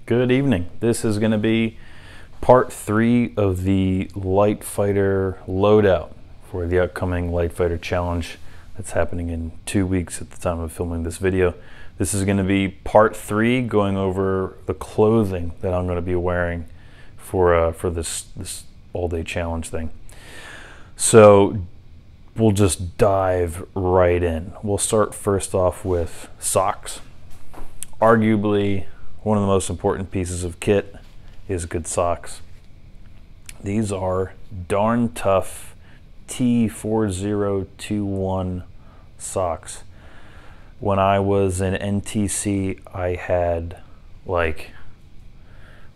Good evening. This is going to be part 3 of the Light Fighter loadout for the upcoming Light Fighter Challenge that's happening in 2 weeks at the time of filming this video. This is going to be part 3, going over the clothing that I'm going to be wearing for this all-day challenge thing. So we'll just dive right in. We'll start first off with socks. Arguably, one of the most important pieces of kit is good socks. These are Darn Tough T4021 socks. When I was in NTC, I had like,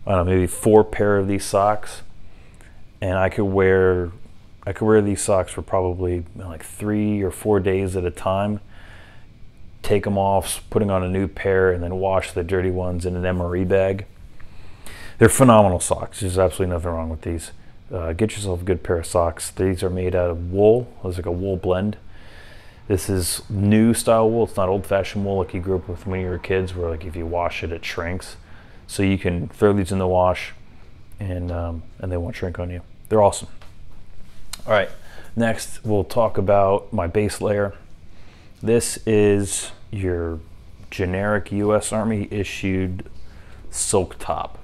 I don't know, maybe 4 pair of these socks, and I could wear these socks for probably like 3 or 4 days at a time. Take them off, putting on a new pair, and then wash the dirty ones in an MRE bag. They're phenomenal socks. There's absolutely nothing wrong with these. Get yourself a good pair of socks. These are made out of wool. It's like a wool blend. This is new style wool. It's not old-fashioned wool like you grew up with when you were kids, where like if you wash it, it shrinks. So you can throw these in the wash, and they won't shrink on you. They're awesome. All right, next we'll talk about my base layer. This is your generic US Army issued silk top.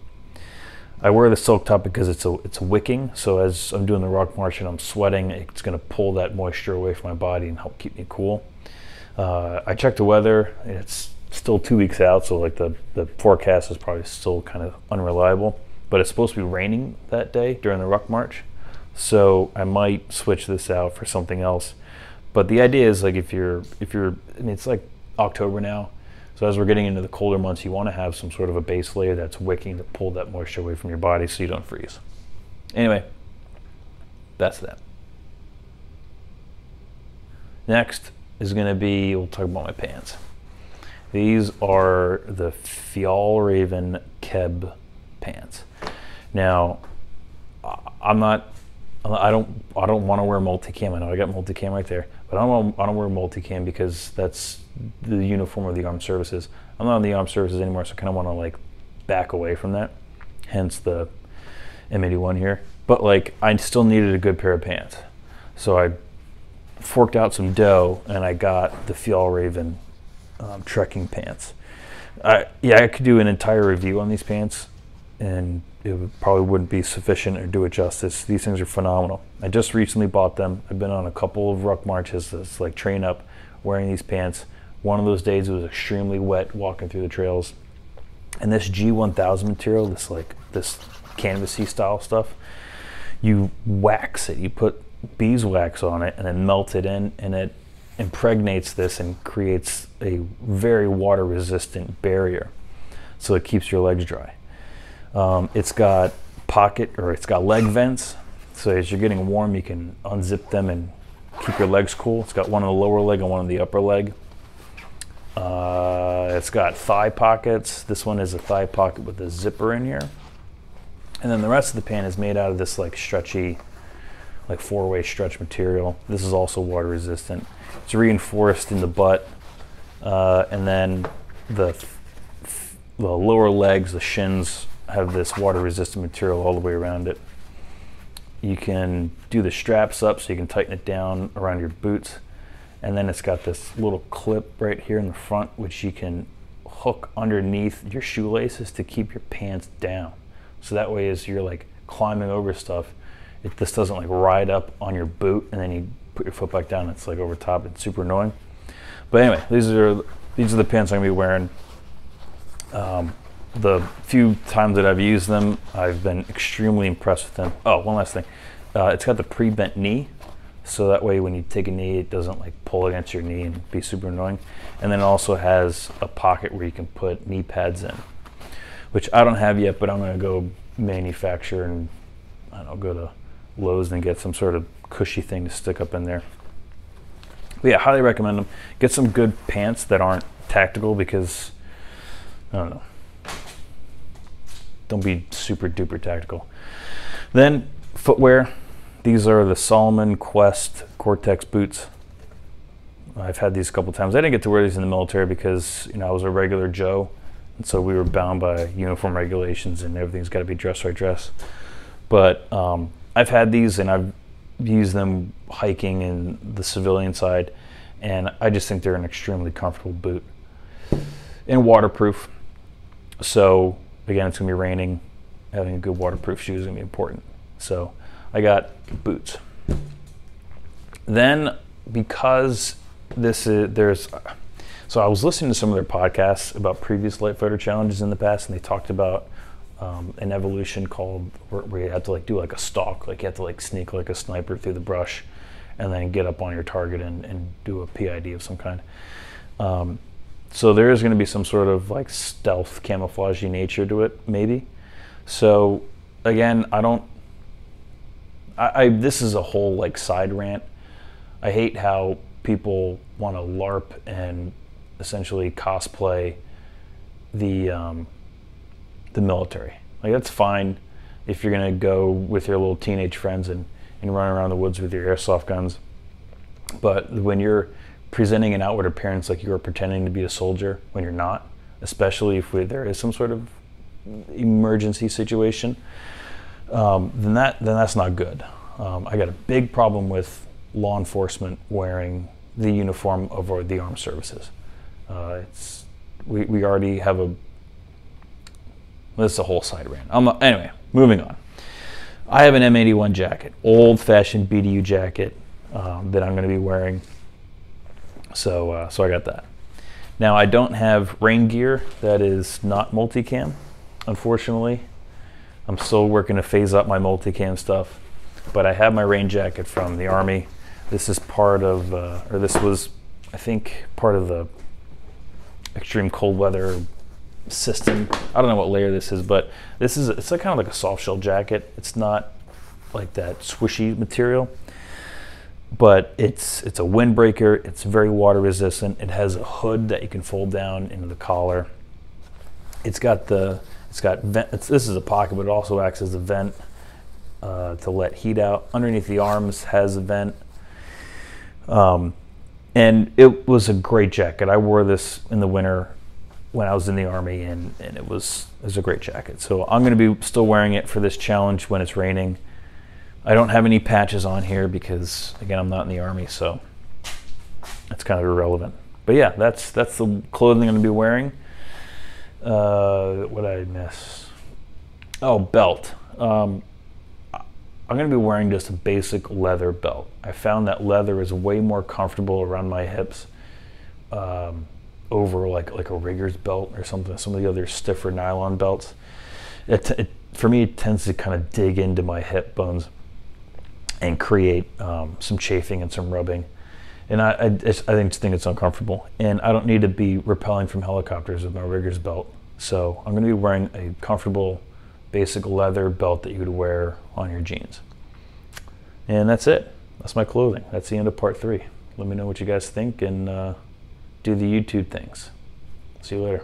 I wear the silk top because it's wicking, so as I'm doing the ruck march and I'm sweating, it's going to pull that moisture away from my body and help keep me cool. I checked the weather, it's still 2 weeks out, so like the forecast is probably still kind of unreliable, but it's supposed to be raining that day during the ruck march, so I might switch this out for something else. But the idea is, like, if you're, I mean, it's like October now, so as we're getting into the colder months, you want to have some sort of a base layer that's wicking to pull that moisture away from your body so you don't freeze. Anyway, that's that. Next is going to be, we'll talk about my pants. These are the Fjallraven Keb pants. Now, I don't want to wear multicam. I know I got multicam right there, but I don't wear multicam because that's the uniform of the armed services. I'm not in the armed services anymore, so I kind of want to like back away from that. Hence the M81 here. But like, I still needed a good pair of pants, so I forked out some dough and I got the Fjallraven trekking pants. Yeah, I could do an entire review on these pants, and it probably wouldn't be sufficient or do it justice. These things are phenomenal. I just recently bought them. I've been on a couple of ruck marches that's like train up wearing these pants. One of those days it was extremely wet walking through the trails, and this G1000 material, this canvasy style stuff, you wax it, you put beeswax on it and then melt it in, and it impregnates this and creates a very water resistant barrier, so it keeps your legs dry. It's got leg vents, so as you're getting warm you can unzip them and keep your legs cool. It's got one on the lower leg and one on the upper leg. It's got thigh pockets. This one is a thigh pocket with a zipper in here, and then the rest of the pant is made out of this like stretchy, like 4-way stretch material. This is also water resistant. It's reinforced in the butt, and then the lower legs, the shins, have this water resistant material all the way around it. You can do the straps up so you can tighten it down around your boots, and then it's got this little clip right here in the front which you can hook underneath your shoelaces to keep your pants down, so that way as you're like climbing over stuff, this doesn't like ride up on your boot and then you put your foot back down, it's like over top. It's super annoying. But anyway, these are the pants I'm gonna be wearing. The few times that I've used them, I've been extremely impressed with them. Oh, one last thing. It's got the pre-bent knee, so that way when you take a knee, it doesn't like pull against your knee and be super annoying. And then it also has a pocket where you can put knee pads in, which I don't have yet, but I'm gonna go manufacture and I don't know, go to Lowe's and get some sort of cushy thing to stick up in there. But yeah, highly recommend them. Get some good pants that aren't tactical, because I don't know, don't be super duper tactical. Then footwear. These are the Salomon Quest Cortex boots. I've had these a couple times. I didn't get to wear these in the military because, you know, I was a regular Joe And so we were bound by uniform regulations, and everything's got to be dress right dress. But I've had these, and I've used them hiking in the civilian side, and I just think they're an extremely comfortable boot and waterproof. So again, it's gonna be raining. Having a good waterproof shoe is gonna be important. So I got boots. Then because so I was listening to some of their podcasts about previous light fighter challenges in the past, and they talked about an evolution called where you have to do like a stalk, like you have to sneak like a sniper through the brush, and then get up on your target and do a PID of some kind. So there is going to be some sort of stealth camouflagey nature to it, maybe. So again, this is a whole side rant. I hate how people want to LARP and essentially cosplay the military. That's fine if you're gonna go with your little teenage friends and run around the woods with your airsoft guns. But when you're presenting an outward appearance like you're pretending to be a soldier when you're not, especially if there is some sort of emergency situation, then that's not good. I got a big problem with law enforcement wearing the uniform of the armed services. We already have this is a whole side rant. Anyway, moving on. I have an M81 jacket, old-fashioned BDU jacket that I'm going to be wearing. So I got that. Now I don't have rain gear that is not multicam, unfortunately. I'm still working to phase up my multicam stuff, but I have my rain jacket from the Army. This is part of, or this was, I think, part of the extreme cold weather system. I don't know what layer this is, but it's kind of like a soft shell jacket. It's not like that swishy material, but it's a windbreaker. It's very water resistant. It has a hood that you can fold down into the collar. This is a pocket, but it also acts as a vent to let heat out. Underneath the arms has a vent. And it was a great jacket. I wore this in the winter when I was in the Army, and it was a great jacket. So I'm going to be still wearing it for this challenge when it's raining. I don't have any patches on here because, again, I'm not in the Army, so that's kind of irrelevant. But yeah, that's the clothing I'm going to be wearing. What did I miss? Oh, belt. I'm going to be wearing just a basic leather belt. I found that leather is way more comfortable around my hips over like a rigger's belt or something. Some of the other stiffer nylon belts. For me, it tends to kind of dig into my hip bones and create some chafing and some rubbing. And I just think it's uncomfortable. And I don't need to be rappelling from helicopters with my rigger's belt. So I'm going to be wearing a comfortable basic leather belt that you would wear on your jeans. And that's it. That's my clothing. That's the end of part 3. Let me know what you guys think, and do the YouTube things. See you later.